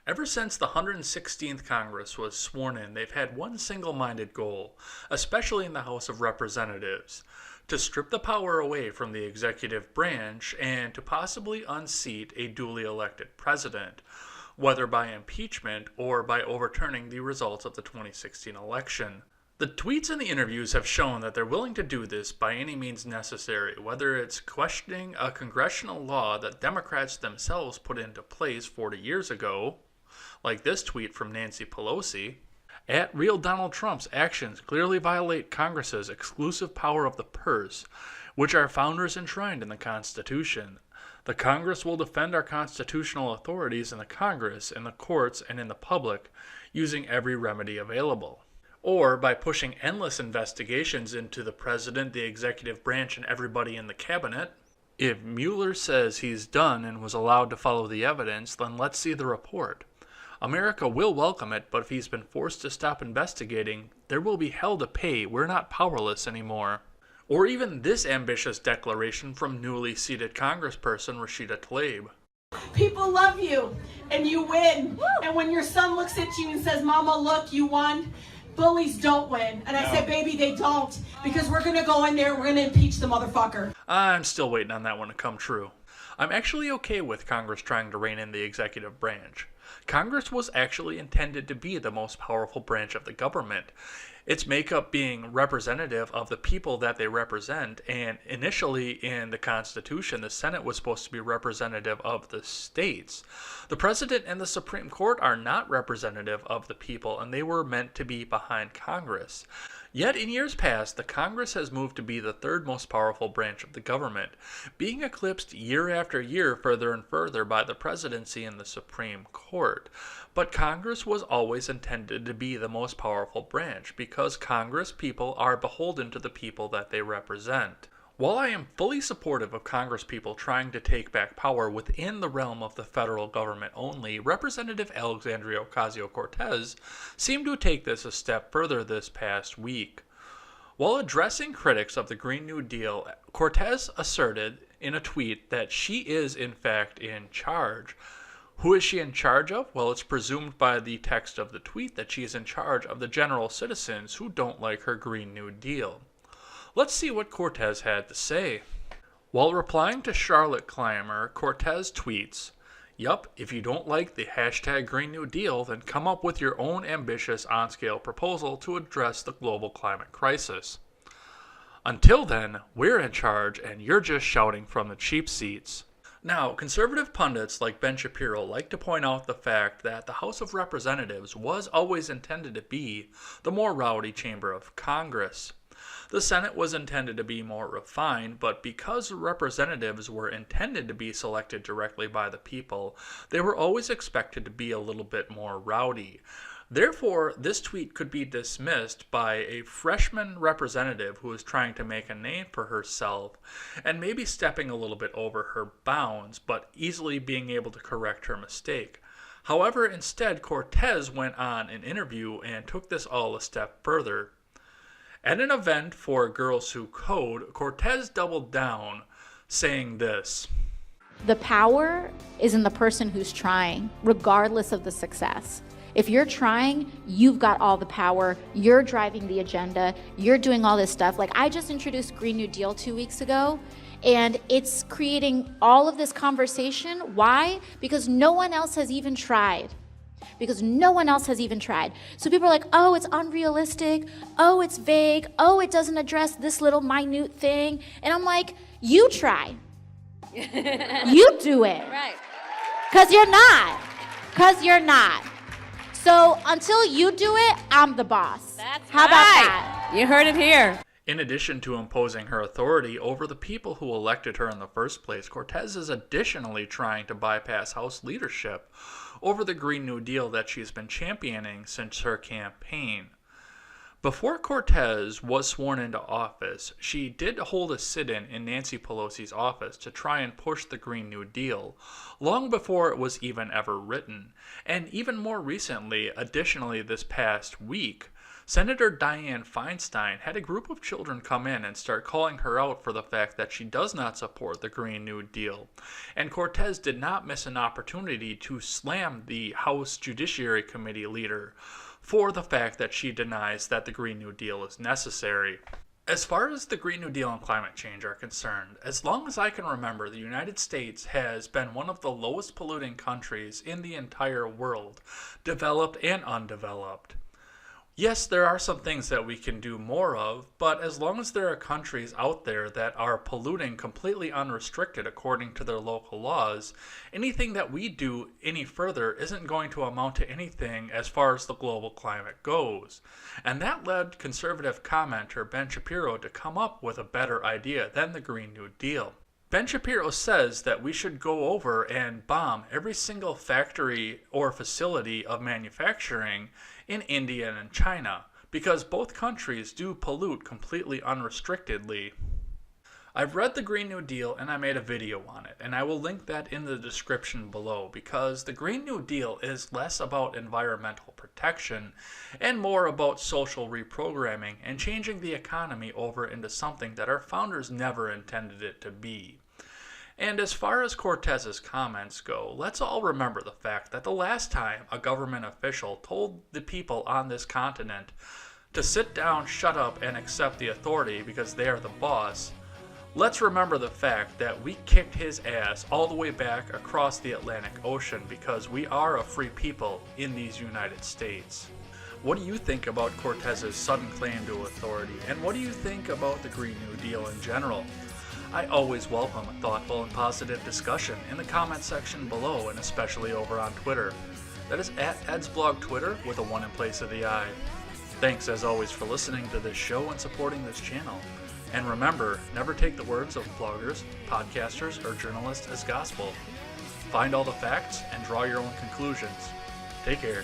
Ever since the 116th Congress was sworn in, they've had one single-minded goal, especially in the House of Representatives: to strip the power away from the executive branch and to possibly unseat a duly elected president, whether by impeachment or by overturning the results of the 2016 election. The tweets and the interviews have shown that they're willing to do this by any means necessary, whether it's questioning a congressional law that Democrats themselves put into place 40 years ago, like this tweet from Nancy Pelosi. At Real Donald Trump's actions clearly violate Congress's exclusive power of the purse, which our founders enshrined in the Constitution. The Congress will defend our constitutional authorities in the Congress, in the courts, and in the public, using every remedy available. Or by pushing endless investigations into the president, the executive branch, and everybody in the cabinet. If Mueller says he's done and was allowed to follow the evidence, then let's see the report. America will welcome it, but if he's been forced to stop investigating, there will be hell to pay. We're not powerless anymore. Or even this ambitious declaration from newly seated Congressperson Rashida Tlaib. People love you, and you win. Woo! And when your son looks at you and says, "Mama, look, you won," bullies don't win. And I said, baby, they don't. Because we're going to go in there, we're going to impeach the motherfucker. I'm still waiting on that one to come true. I'm actually okay with Congress trying to rein in the executive branch. Congress was actually intended to be the most powerful branch of the government, its makeup being representative of the people that they represent, and initially in the Constitution, the Senate was supposed to be representative of the states. The President and the Supreme Court are not representative of the people, and they were meant to be behind Congress. Yet in years past, the Congress has moved to be the third most powerful branch of the government, being eclipsed year after year further and further by the presidency and the Supreme Court. But Congress was always intended to be the most powerful branch because Congress people are beholden to the people that they represent. While I am fully supportive of Congress people trying to take back power within the realm of the federal government only, Representative Alexandria Ocasio Cortez seemed to take this a step further this past week. While addressing critics of the Green New Deal, Cortez asserted in a tweet that she is in fact in charge. Who is she in charge of? Well, it's presumed by the text of the tweet that she is in charge of the general citizens who don't like her Green New Deal. Let's see what Cortez had to say. While replying to Charlotte Clymer, Cortez tweets, "Yup, if you don't like the hashtag Green New Deal, then come up with your own ambitious on-scale proposal to address the global climate crisis. Until then, we're in charge and you're just shouting from the cheap seats." Now, conservative pundits like Ben Shapiro like to point out the fact that the House of Representatives was always intended to be the more rowdy chamber of Congress. The Senate was intended to be more refined, but because representatives were intended to be selected directly by the people, they were always expected to be a little bit more rowdy. Therefore, this tweet could be dismissed by a freshman representative who is trying to make a name for herself and maybe stepping a little bit over her bounds, but easily being able to correct her mistake. However, instead, Cortez went on an interview and took this all a step further. At an event for Girls Who Code, Cortez doubled down, saying this: "The power is in the person who's trying, regardless of the success. If you're trying, you've got all the power, you're driving the agenda, you're doing all this stuff. Like, I just introduced Green New Deal 2 weeks ago, and it's creating all of this conversation. Why? Because no one else has even tried. So people are like, oh, it's unrealistic. Oh, it's vague. Oh, it doesn't address this little minute thing. And I'm like, you try. You do it. Right. Because you're not. So until you do it, I'm the boss. That's How about that? You heard it here. In addition to imposing her authority over the people who elected her in the first place, Cortez is additionally trying to bypass House leadership over the Green New Deal that she's been championing since her campaign. Before Cortez was sworn into office, she did hold a sit-in in Nancy Pelosi's office to try and push the Green New Deal, long before it was even ever written. And even more recently, additionally this past week, Senator Dianne Feinstein had a group of children come in and start calling her out for the fact that she does not support the Green New Deal. And Cortez did not miss an opportunity to slam the House Judiciary Committee leader for the fact that she denies that the Green New Deal is necessary. As far as the Green New Deal and climate change are concerned, as long as I can remember, the United States has been one of the lowest polluting countries in the entire world, developed and undeveloped. Yes, there are some things that we can do more of, but as long as there are countries out there that are polluting completely unrestricted according to their local laws, anything that we do any further isn't going to amount to anything as far as the global climate goes. And that led conservative commenter Ben Shapiro to come up with a better idea than the Green New Deal. Ben Shapiro says that we should go over and bomb every single factory or facility of manufacturing in India and China, because both countries do pollute completely unrestrictedly. I've read the Green New Deal and I made a video on it, and I will link that in the description below, because the Green New Deal is less about environmental protection and more about social reprogramming and changing the economy over into something that our founders never intended it to be. And as far as Cortez's comments go, let's all remember the fact that the last time a government official told the people on this continent to sit down, shut up, and accept the authority because they are the boss, let's remember the fact that we kicked his ass all the way back across the Atlantic Ocean because we are a free people in these United States. What do you think about Cortez's sudden claim to authority, and what do you think about the Green New Deal in general? I always welcome a thoughtful and positive discussion in the comment section below, and especially over on Twitter. That is at Ed's Blog Twitter with a 1 in place of the I. Thanks as always for listening to this show and supporting this channel. And remember, never take the words of bloggers, podcasters, or journalists as gospel. Find all the facts and draw your own conclusions. Take care.